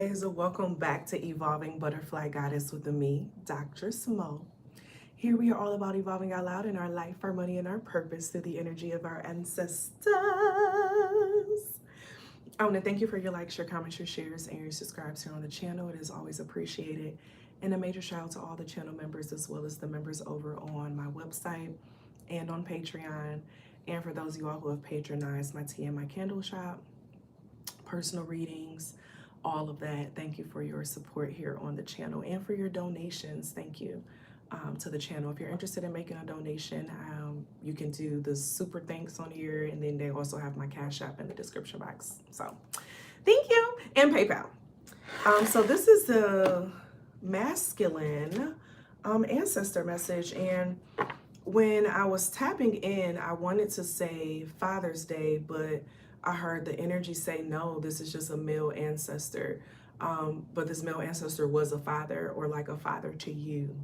Guys, welcome back to Evolving Butterfly Goddess with me, Doctress. Here we are all about evolving out loud in our life, our money, and our purpose through the energy of our ancestors. I want to thank you for your likes, your comments, your shares, and your subscribes here on the channel. It is always appreciated. And a major shout out to all the channel members as well as the members over on my website and on Patreon. And for those of you all who have patronized my tea and my candle shop, personal readings, all of that. Thank you for your support here on the channel and for your donations. Thank you to the channel. If you're interested in making a donation, you can do the super thanks on here, and then they also have my Cash App in the description box. So thank you, and PayPal. So this is the masculine ancestor message, and when I was tapping in, I wanted to say Father's Day, but I heard the energy say, no, this is just a male ancestor. But this male ancestor was a father or like a father to you.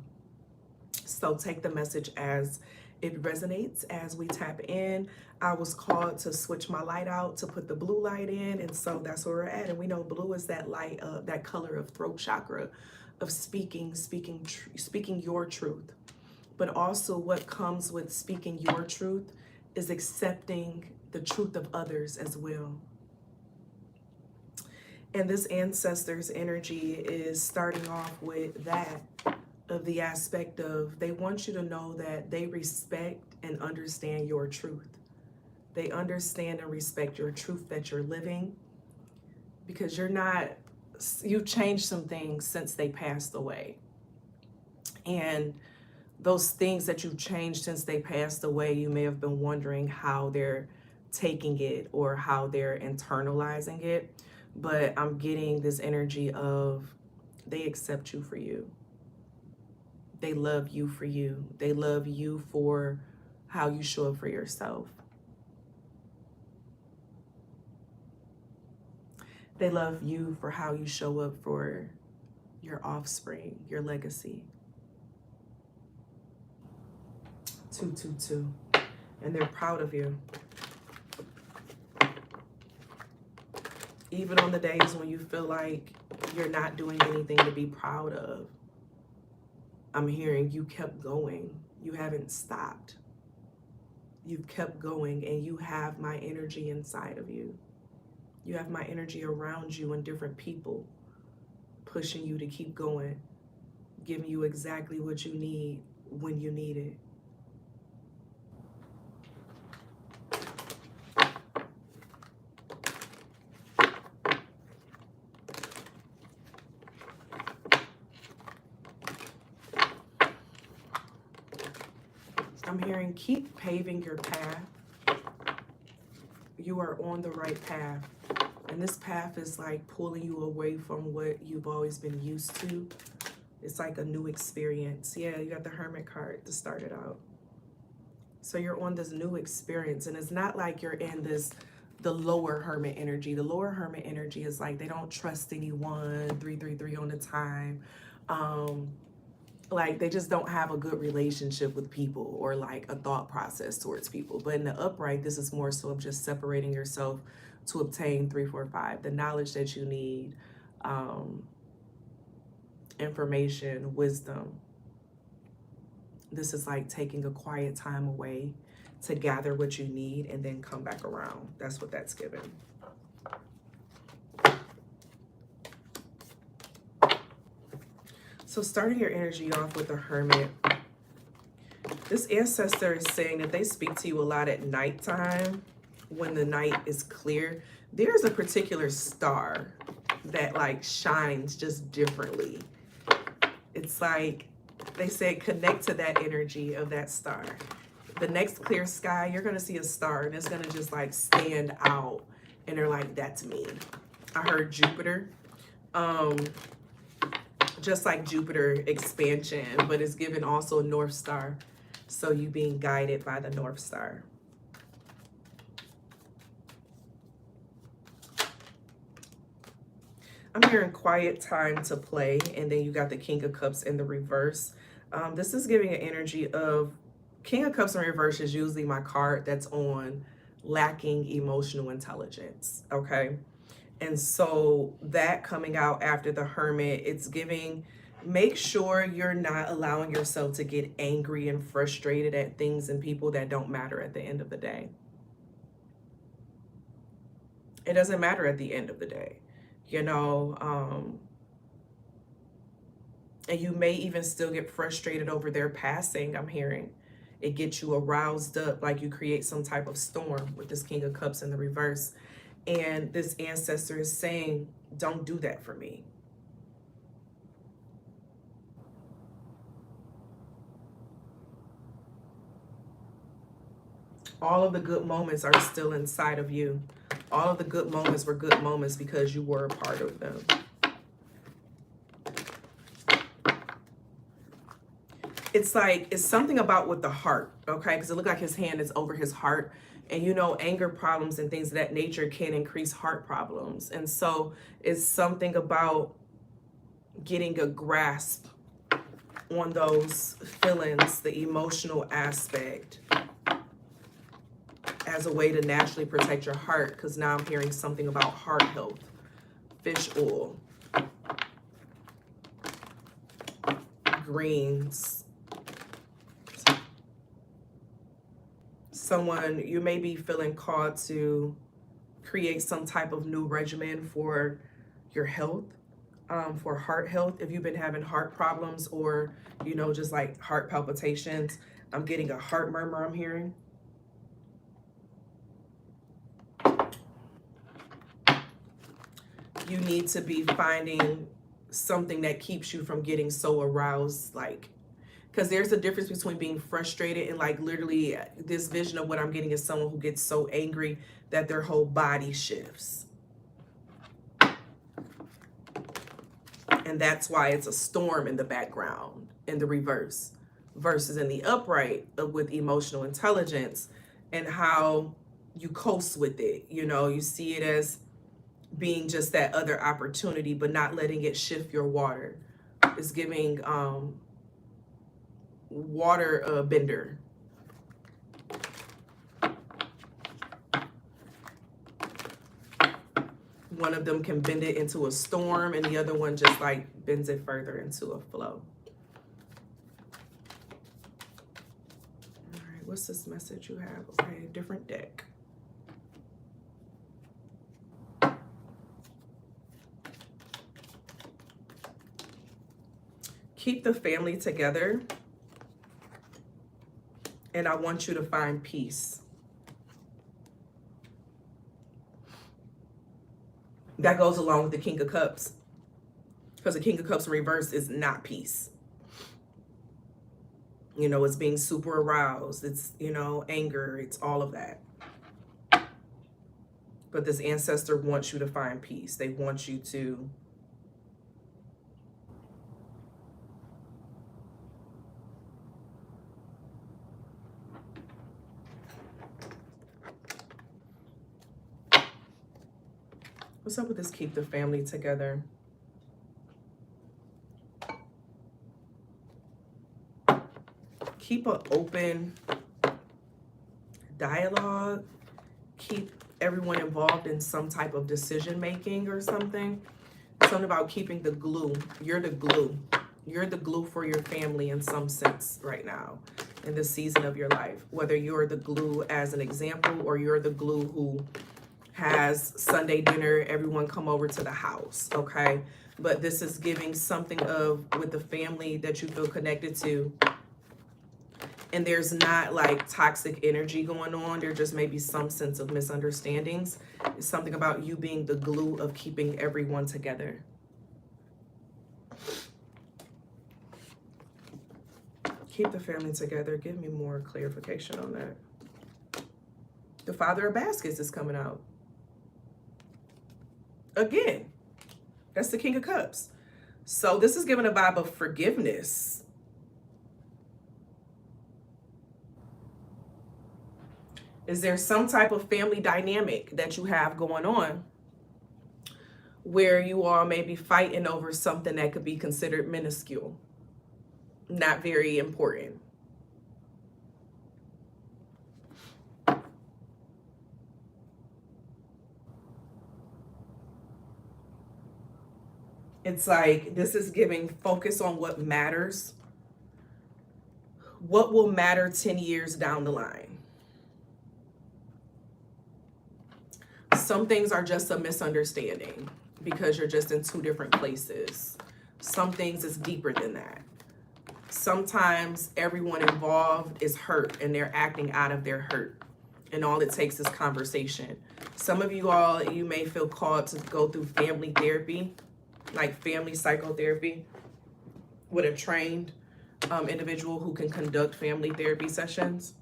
So take the message as it resonates as we tap in. I was called to switch my light out to put the blue light in. And so that's where we're at. And we know blue is that light, that color of throat chakra, of speaking your truth. But also what comes with speaking your truth is accepting the truth of others as well. And this ancestor's energy is starting off with that, of the aspect of they want you to know that they respect and understand your truth. They understand and respect your truth that you're living, because you've changed some things since they passed away. And those things that you've changed since they passed away, you may have been wondering how they're taking it or how they're internalizing it. But I'm getting this energy of they accept you for you. They love you for you. They love you for how you show up for yourself. They love you for how you show up for your offspring, your legacy. 222. And they're proud of you. Even on the days when you feel like you're not doing anything to be proud of, I'm hearing you kept going. You haven't stopped. You've kept going, and you have my energy inside of you. You have my energy around you and different people pushing you to keep going, giving you exactly what you need when you need it. I'm hearing keep paving your path. You are on the right path. And this path is like pulling you away from what you've always been used to. It's like a new experience. Yeah, you got the Hermit card to start it out. So you're on this new experience, and it's not like you're in the lower Hermit energy. The lower Hermit energy is like they don't trust anyone, 333 on the time. Like they just don't have a good relationship with people or like a thought process towards people. But in the upright, this is more so of just separating yourself to obtain 345, the knowledge that you need, information, wisdom. This is like taking a quiet time away to gather what you need and then come back around. That's what that's given. So starting your energy off with the Hermit, this ancestor is saying that they speak to you a lot at nighttime when the night is clear. There's a particular star that like shines just differently. It's like they say connect to that energy of that star. The next clear sky, you're gonna see a star and it's gonna just like stand out, and they're like, that's me. I heard Jupiter. Just like Jupiter expansion, but it's given also North Star. So you being guided by the North Star. I'm hearing quiet time to play, and then you got the King of Cups in the reverse. This is giving an energy of King of Cups in reverse is usually my card that's on lacking emotional intelligence, okay? And so that coming out after the Hermit, it's giving, make sure you're not allowing yourself to get angry and frustrated at things and people that don't matter at the end of the day. It doesn't matter at the end of the day, you know, and you may even still get frustrated over their passing. I'm hearing it gets you aroused up, like you create some type of storm with this King of Cups in the reverse. And this ancestor is saying, don't do that for me. All of the good moments are still inside of you. All of the good moments were good moments because you were a part of them. It's like, it's something about with the heart, okay? Because it looked like his hand is over his heart. And you know, anger problems and things of that nature can increase heart problems. And so it's something about getting a grasp on those feelings, the emotional aspect, as a way to naturally protect your heart. Because now I'm hearing something about heart health, fish oil, greens. Someone, you may be feeling called to create some type of new regimen for your health, for heart health. If you've been having heart problems or, you know, just like heart palpitations, I'm getting a heart murmur, I'm hearing. You need to be finding something that keeps you from getting so aroused, like, because there's a difference between being frustrated and like literally this vision of what I'm getting is someone who gets so angry that their whole body shifts. And that's why it's a storm in the background in the reverse versus in the upright with emotional intelligence and how you coast with it. You know, you see it as being just that other opportunity, but not letting it shift your water. It's giving water bender. One of them can bend it into a storm and the other one just like bends it further into a flow. All right, what's this message you have? Okay, different deck. Keep the family together. And I want you to find peace. That goes along with the King of Cups. Because the King of Cups in reverse is not peace. You know, it's being super aroused. It's, you know, anger. It's all of that. But this ancestor wants you to find peace. They want you to what's up with this keep the family together? Keep an open dialogue. Keep everyone involved in some type of decision making or something. Something about keeping the glue. You're the glue. You're the glue for your family in some sense right now in this season of your life. Whether you're the glue as an example or you're the glue who has Sunday dinner, everyone come over to the house, okay? But this is giving something of with the family that you feel connected to. And there's not like toxic energy going on. There just may be some sense of misunderstandings. It's something about you being the glue of keeping everyone together. Keep the family together. Give me more clarification on that. The Father of Baskets is coming out. Again, that's the King of Cups. So this is giving a vibe of forgiveness. Is there some type of family dynamic that you have going on where you all may be fighting over something that could be considered minuscule, not very important? It's like this is giving focus on what matters. What will matter 10 years down the line? Some things are just a misunderstanding because you're just in two different places. Some things is deeper than that. Sometimes everyone involved is hurt and they're acting out of their hurt. And all it takes is conversation. Some of you all, you may feel called to go through family therapy, like family psychotherapy, with a trained individual who can conduct family therapy sessions.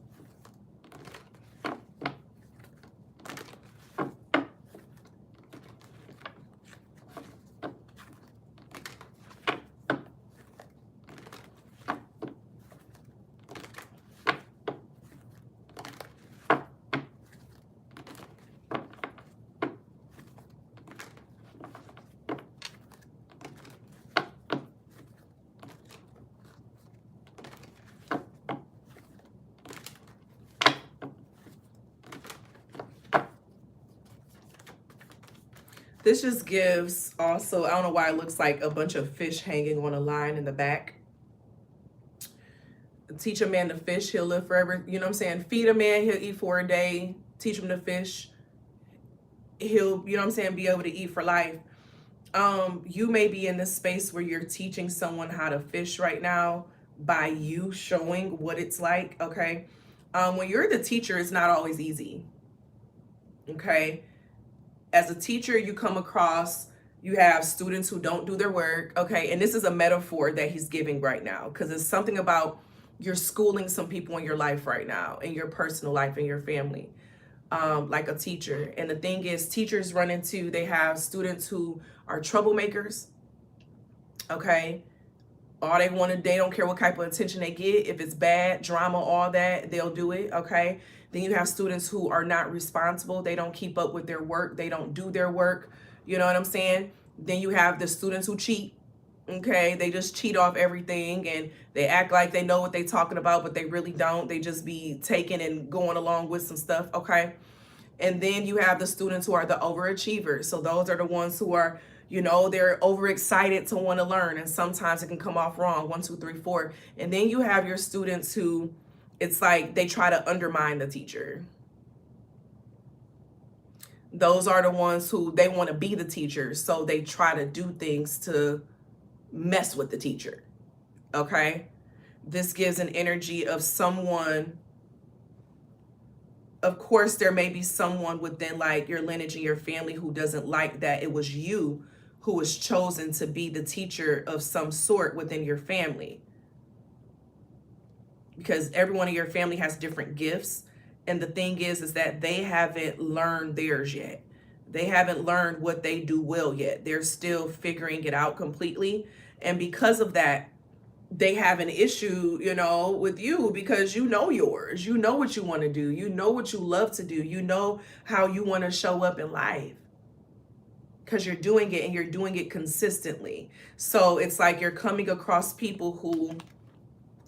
This just gives also, I don't know why it looks like a bunch of fish hanging on a line in the back. Teach a man to fish, he'll live forever. You know what I'm saying? Feed a man, he'll eat for a day. Teach him to fish, he'll, you know what I'm saying, be able to eat for life. You may be in this space where you're teaching someone how to fish right now by you showing what it's like, okay? When you're the teacher, it's not always easy, okay? As a teacher, you come across, you have students who don't do their work, okay? And this is a metaphor that he's giving right now because it's something about you're schooling some people in your life right now, in your personal life, in your family, like a teacher. And the thing is, teachers run into, they have students who are troublemakers, okay? All they want to, they don't care what type of attention they get. If it's bad, drama, all that, they'll do it, okay? Then you have students who are not responsible. They don't keep up with their work. They don't do their work. You know what I'm saying? Then you have the students who cheat, okay? They just cheat off everything and they act like they know what they're talking about, but they really don't. They just be taking and going along with some stuff, okay? And then you have the students who are the overachievers. So those are the ones who are, you know, they're overexcited to want to learn. And sometimes it can come off wrong, 1, 2, 3, 4. And then you have your students who, it's like they try to undermine the teacher. Those are the ones who they want to be the teacher. So they try to do things to mess with the teacher. Okay. This gives an energy of someone. Of course, there may be someone within like your lineage and your family who doesn't like that it was you who was chosen to be the teacher of some sort within your family. Because everyone in your family has different gifts. And the thing is that they haven't learned theirs yet. They haven't learned what they do well yet. They're still figuring it out completely. And because of that, they have an issue, you know, with you because you know yours. You know what you want to do. You know what you love to do. You know how you want to show up in life because you're doing it and you're doing it consistently. So it's like you're coming across people who,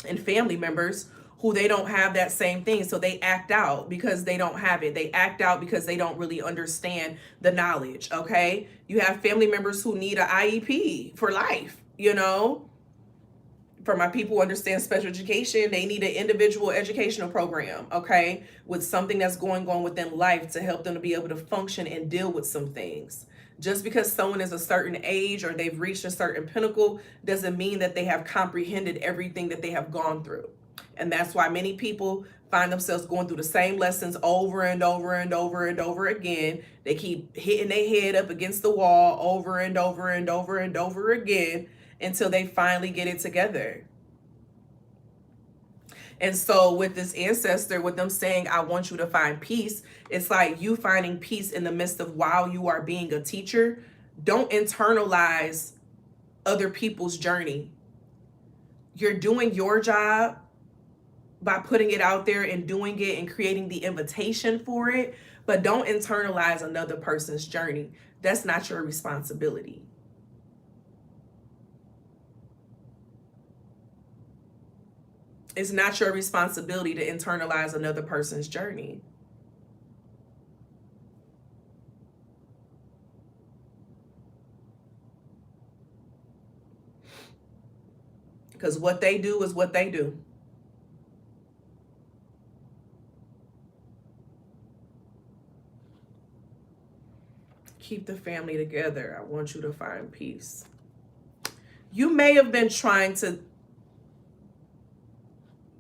and family members who they don't have that same thing. So they act out because they don't have it. They act out because they don't really understand the knowledge, okay? You have family members who need an IEP for life, you know? For my people who understand special education, they need an individual educational program, okay? With something that's going on within life to help them to be able to function and deal with some things. Just because someone is a certain age or they've reached a certain pinnacle doesn't mean that they have comprehended everything that they have gone through. And that's why many people find themselves going through the same lessons over and over and over and over again. They keep hitting their head up against the wall over and over and over and over again until they finally get it together. And so with this ancestor, with them saying, I want you to find peace, it's like you finding peace in the midst of while you are being a teacher. Don't internalize other people's journey. You're doing your job by putting it out there and doing it and creating the invitation for it, but don't internalize another person's journey. That's not your responsibility. It's not your responsibility to internalize another person's journey. Because what they do is what they do. Keep the family together. I want you to find peace. You may have been trying to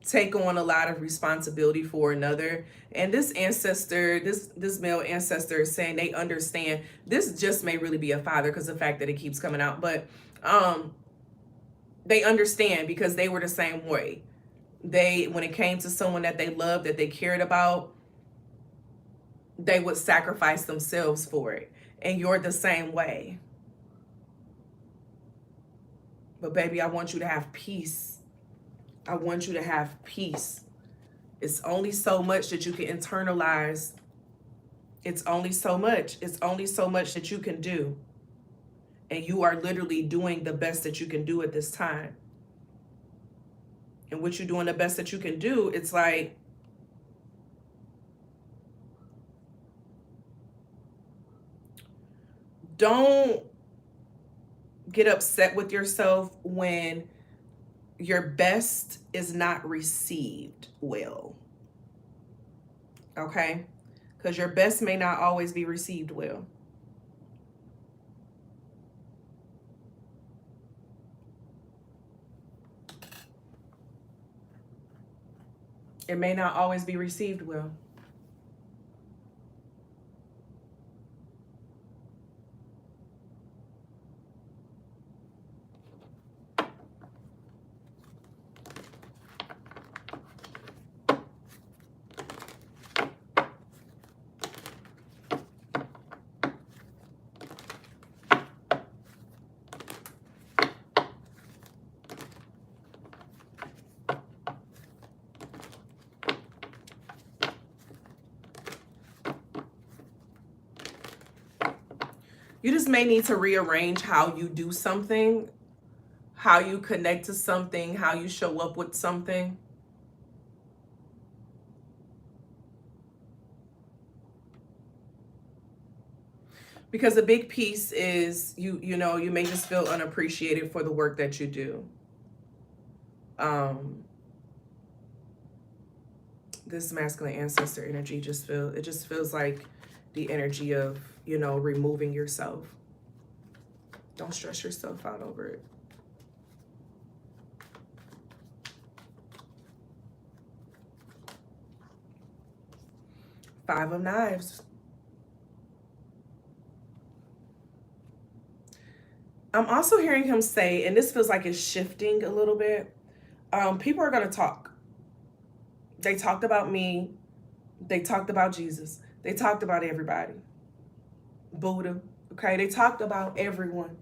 take on a lot of responsibility for another, and this ancestor, this male ancestor is saying they understand. This just may really be a father because of the fact that it keeps coming out, but they understand because they were the same way. When it came to someone that they loved, that they cared about, they would sacrifice themselves for it. And you're the same way. But baby, I want you to have peace. I want you to have peace. It's only so much that you can internalize. It's only so much. It's only so much that you can do. And you are literally doing the best that you can do at this time. And what you're doing the best that you can do, it's like, don't get upset with yourself when your best is not received well. Okay? Because your best may not always be received well. It may not always be received well. You just may need to rearrange how you do something, how you connect to something, how you show up with something. Because a big piece is you know, you may just feel unappreciated for the work that you do. This masculine ancestor energy just feels like the energy of, you know, removing yourself. Don't stress yourself out over it. Five of Knives. I'm also hearing him say, and this feels like it's shifting a little bit, people are going to talk. They talked about me. They talked about Jesus. They talked about everybody. Buddha. Okay, they talked about everyone.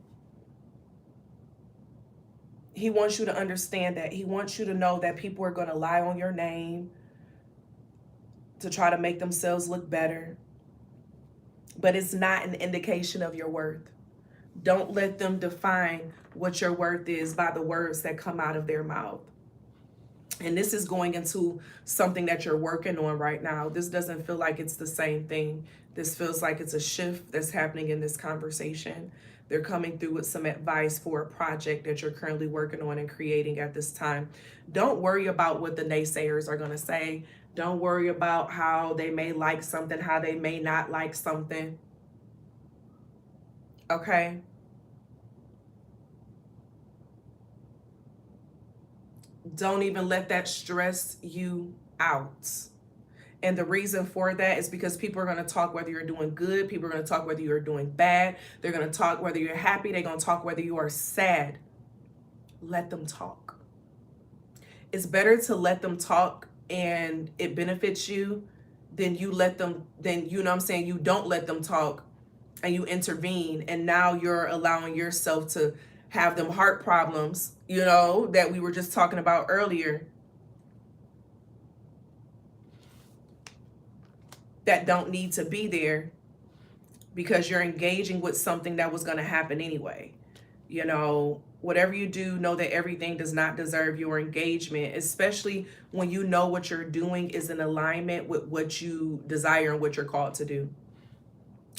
He wants you to understand that. He wants you to know that people are going to lie on your name to try to make themselves look better. But it's not an indication of your worth. Don't let them define what your worth is by the words that come out of their mouth. And this is going into something that you're working on right now. This doesn't feel like it's the same thing. This feels like it's a shift that's happening in this conversation. They're coming through with some advice for a project that you're currently working on and creating at this time. Don't worry about what the naysayers are going to say. Don't worry about how they may like something, how they may not like something. Okay? Don't even let that stress you out. And the reason for that is because people are going to talk whether you're doing good. People are going to talk whether you're doing bad. They're going to talk whether you're happy. They're going to talk whether you are sad. Let them talk. It's better to let them talk and it benefits you than you let them, then, you know what I'm saying, you don't let them talk and you intervene. And now you're allowing yourself to have them heart problems, you know, that we were just talking about earlier, that don't need to be there because you're engaging with something that was going to happen anyway. You know, whatever you do, know that everything does not deserve your engagement, especially when you know what you're doing is in alignment with what you desire and what you're called to do.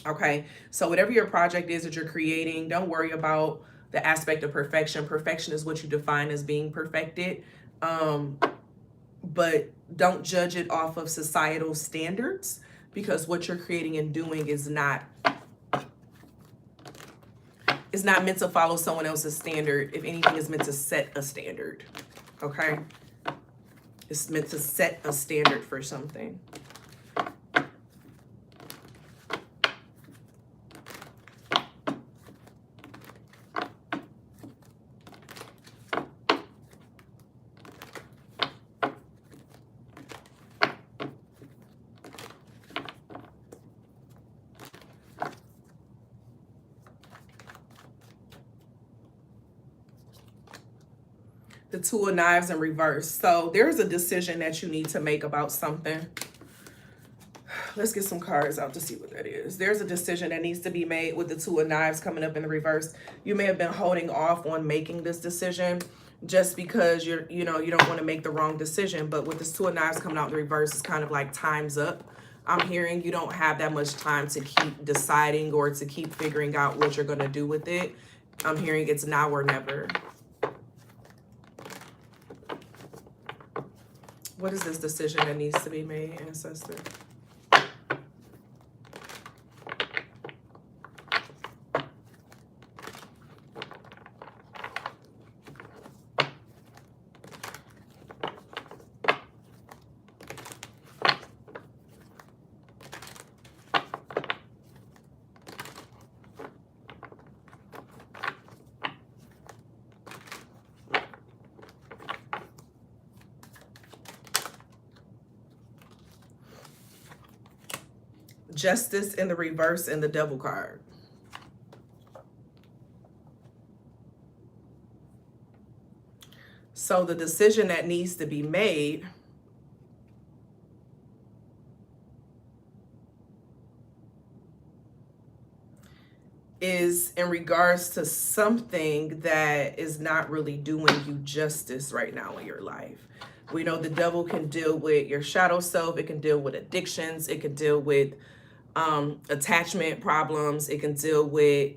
Okay, so whatever your project is that you're creating, don't worry about the aspect of perfection. Perfection is what you define as being perfected. But don't judge it off of societal standards, because what you're creating and doing is not meant to follow someone else's standard. If anything, is meant to set a standard. Okay? It's meant to set a standard for something. The Two of Knives in reverse. So there's a decision that you need to make about something. Let's get some cards out to see what that is. There's a decision that needs to be made with the Two of Knives coming up in the reverse. You may have been holding off on making this decision just because you don't want to make the wrong decision. But with this Two of Knives coming out in the reverse, it's kind of like time's up. I'm hearing you don't have that much time to keep deciding or to keep figuring out what you're going to do with it. I'm hearing it's now or never. What is this decision that needs to be made, Ancestor? Justice in the reverse and the Devil card. So the decision that needs to be made is in regards to something that is not really doing you justice right now in your life. We know the Devil can deal with your shadow self. It can deal with addictions. It can deal with attachment problems. It can deal with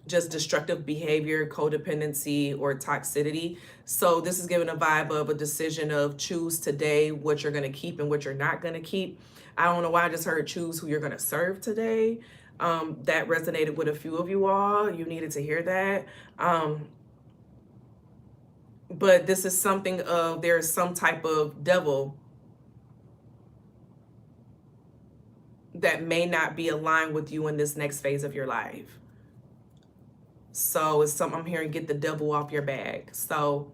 just destructive behavior, codependency, or toxicity. So this is giving a vibe of a decision of choose today what you're going to keep and what you're not going to keep. I don't know why I just heard choose who you're going to serve today. That resonated with a few of you all. You needed to hear that. But this is something of there is some type of devil that may not be aligned with you in this next phase of your life. So it's something I'm hearing, get the devil off your back. So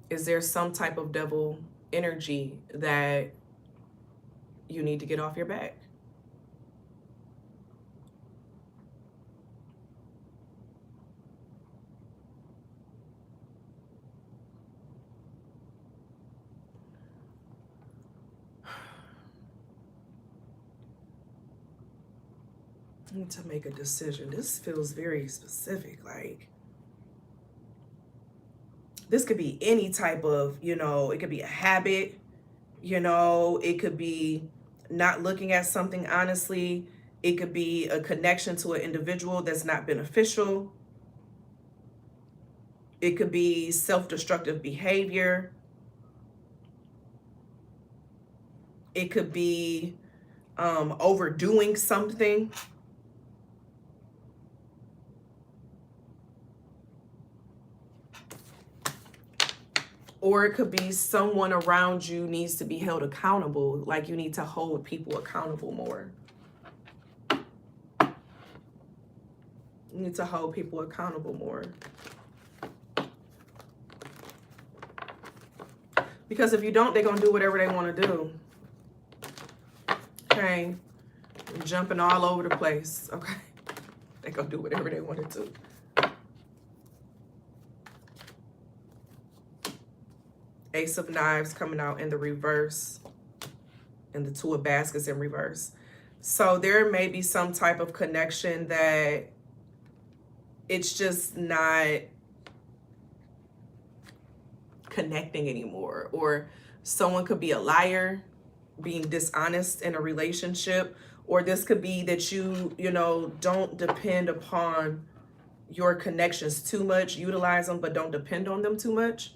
is there some type of devil energy that you need to get off your back? Need to make a decision. This feels very specific. Like this could be any type of, it could be a habit, it could be not looking at something honestly. It could be a connection to an individual that's not beneficial. It could be self-destructive behavior. It could be overdoing something. Or it could be someone around you needs to be held accountable. Like you need to hold people accountable more. You need to hold people accountable more. Because if you don't, they're going to do whatever they want to do. Okay? Jumping all over the place. Okay? They're going to do whatever they want to do. Ace of Knives coming out in the reverse. And the Two of Baskets in reverse. So there may be some type of connection that it's just not connecting anymore. Or someone could be a liar, being dishonest in a relationship. Or this could be that you don't depend upon your connections too much. Utilize them, but don't depend on them too much.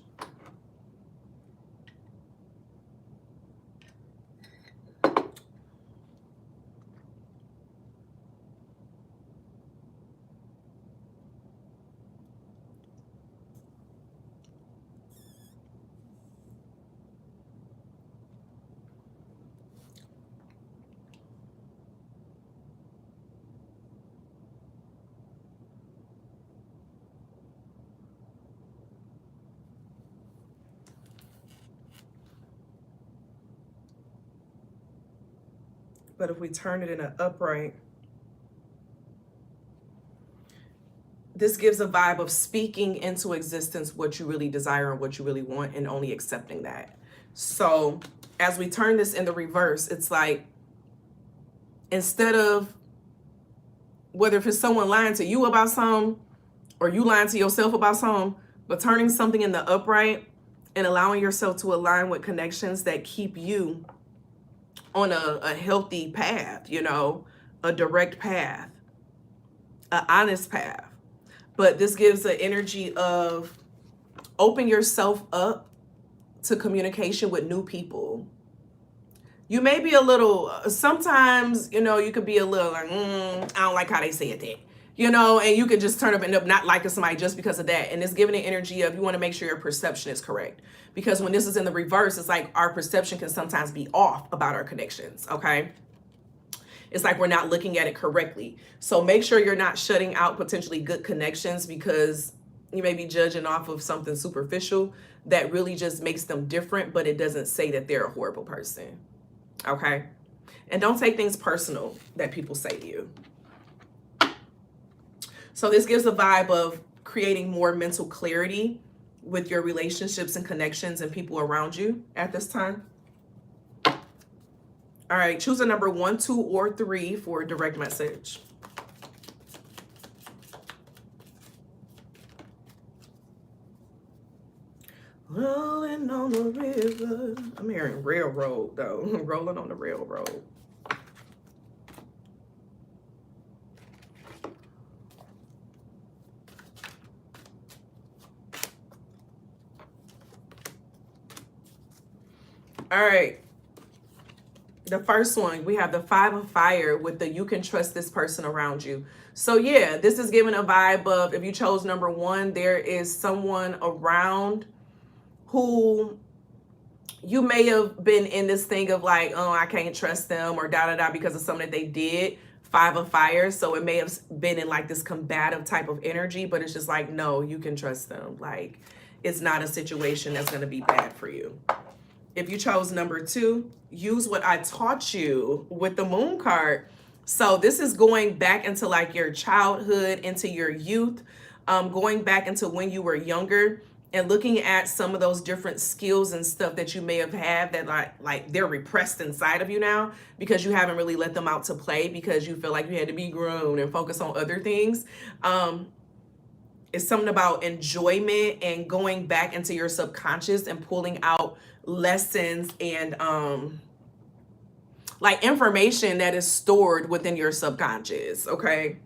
But if we turn it in an upright, this gives a vibe of speaking into existence what you really desire and what you really want, and only accepting that. So as we turn this in the reverse, it's like, instead of, whether if it's someone lying to you about something or you lying to yourself about something, but turning something in the upright and allowing yourself to align with connections that keep you on a healthy path, you know, a direct path, an honest path. But this gives the energy of open yourself up to communication with new people. You may be a little, sometimes, you know, you could be a little like, I don't like how they said that, you know, and you could just turn up and end up not liking somebody just because of that. And it's giving an energy of, you want to make sure your perception is correct. Because when this is in the reverse, it's like our perception can sometimes be off about our connections, okay? It's like we're not looking at it correctly. So make sure you're not shutting out potentially good connections, because you may be judging off of something superficial that really just makes them different, but it doesn't say that they're a horrible person. Okay? And don't take things personal that people say to you. So this gives a vibe of creating more mental clarity with your relationships and connections and people around you at this time. All right, choose a number 1, 2, or 3 for a direct message. Rolling on the river. I'm hearing railroad though. Rolling on the railroad. All right. The first one, we have the 5 of fire with the you can trust this person around you. So yeah, this is giving a vibe of, if you chose number 1, there is someone around who you may have been in this thing of like, oh, I can't trust them or da-da-da because of something that they did. 5 of fire. So it may have been in like this combative type of energy, but it's just like, no, you can trust them. Like, it's not a situation that's going to be bad for you. If you chose number 2, use what I taught you with the moon card. So this is going back into like your childhood, into your youth, going back into when you were younger, and looking at some of those different skills and stuff that you may have had that like they're repressed inside of you now because you haven't really let them out to play because you feel like you had to be grown and focus on other things. It's something about enjoyment and going back into your subconscious and pulling out lessons and like information that is stored within your subconscious, okay?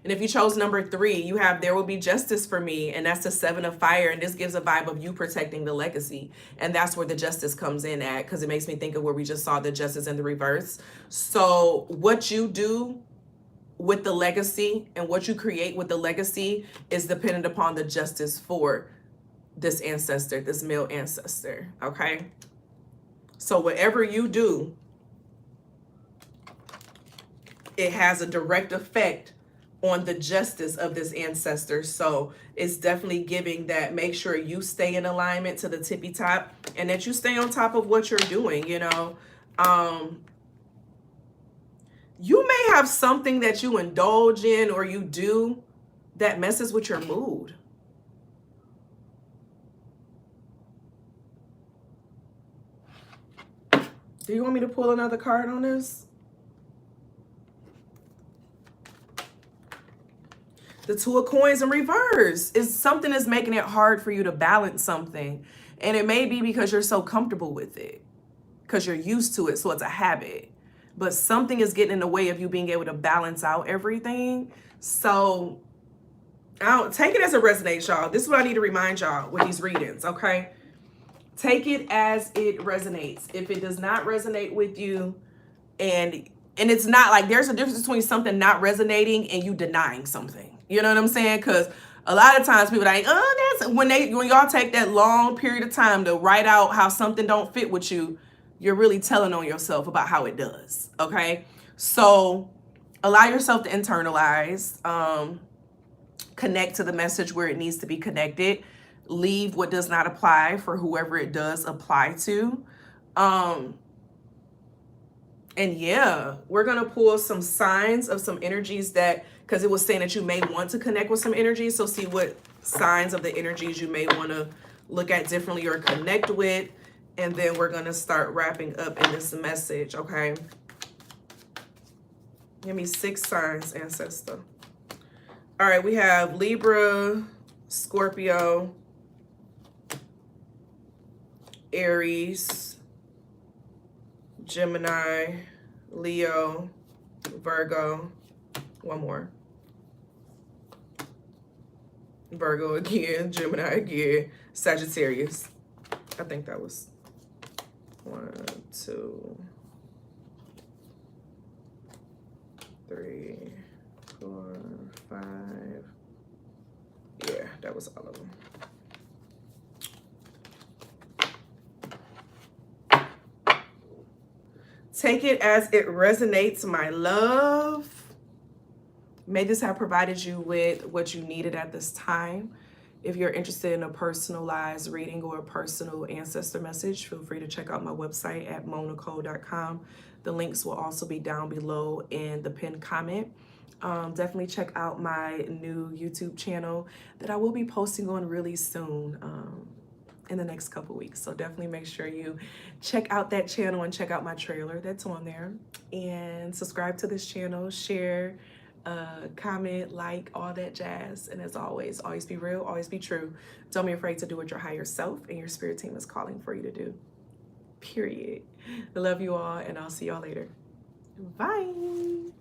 And if you chose number 3, you have there will be justice for me, and that's the 7 of fire, and this gives a vibe of you protecting the legacy, and that's where the justice comes in at, because it makes me think of where we just saw the justice in the reverse. So what you do with the legacy and what you create with the legacy is dependent upon the justice for this ancestor, this male ancestor, okay? So whatever you do, it has a direct effect on the justice of this ancestor. So it's definitely giving that, make sure you stay in alignment to the tippy top and that you stay on top of what you're doing, you know. You may have something that you indulge in or you do that messes with your mood. Do you want me to pull another card on this? The 2 of coins in reverse is something that's making it hard for you to balance something. And it may be because you're so comfortable with it, because you're used to it. So it's a habit. but something is getting in the way of you being able to balance out everything. So I don't take it as it resonates, y'all. This is what I need to remind y'all with these readings, okay? Take it as it resonates. If it does not resonate with you, and it's not like, there's a difference between something not resonating and you denying something. You know what I'm saying? Because a lot of times people are like, oh, that's when y'all take that long period of time to write out how something don't fit with you, you're really telling on yourself about how it does. Okay. So allow yourself to internalize, connect to the message where it needs to be connected, leave what does not apply for whoever it does apply to. And yeah, we're going to pull some signs of some energies that, because it was saying that you may want to connect with some energies. So see what signs of the energies you may want to look at differently or connect with. And then we're going to start wrapping up in this message, okay? Give me 6 signs, Ancestor. All right, we have Libra, Scorpio, Aries, Gemini, Leo, Virgo, one more. Virgo again, Gemini again, Sagittarius. I think that was 1, 2, 3, 4, 5. Yeah, that was all of them. Take it as it resonates, my love. May this have provided you with what you needed at this time. If you're interested in a personalized reading or a personal ancestor message, feel free to check out my website at monicole.com. The links will also be down below in the pinned comment. Definitely check out my new YouTube channel that I will be posting on really soon. In the next couple weeks. So definitely make sure you check out that channel and check out my trailer that's on there, and subscribe to this channel, share, comment, like, all that jazz. And as always be real, always be true. Don't be afraid to do what your higher self and your spirit team is calling for you to do. Period. I love you all, and I'll see y'all later. Bye.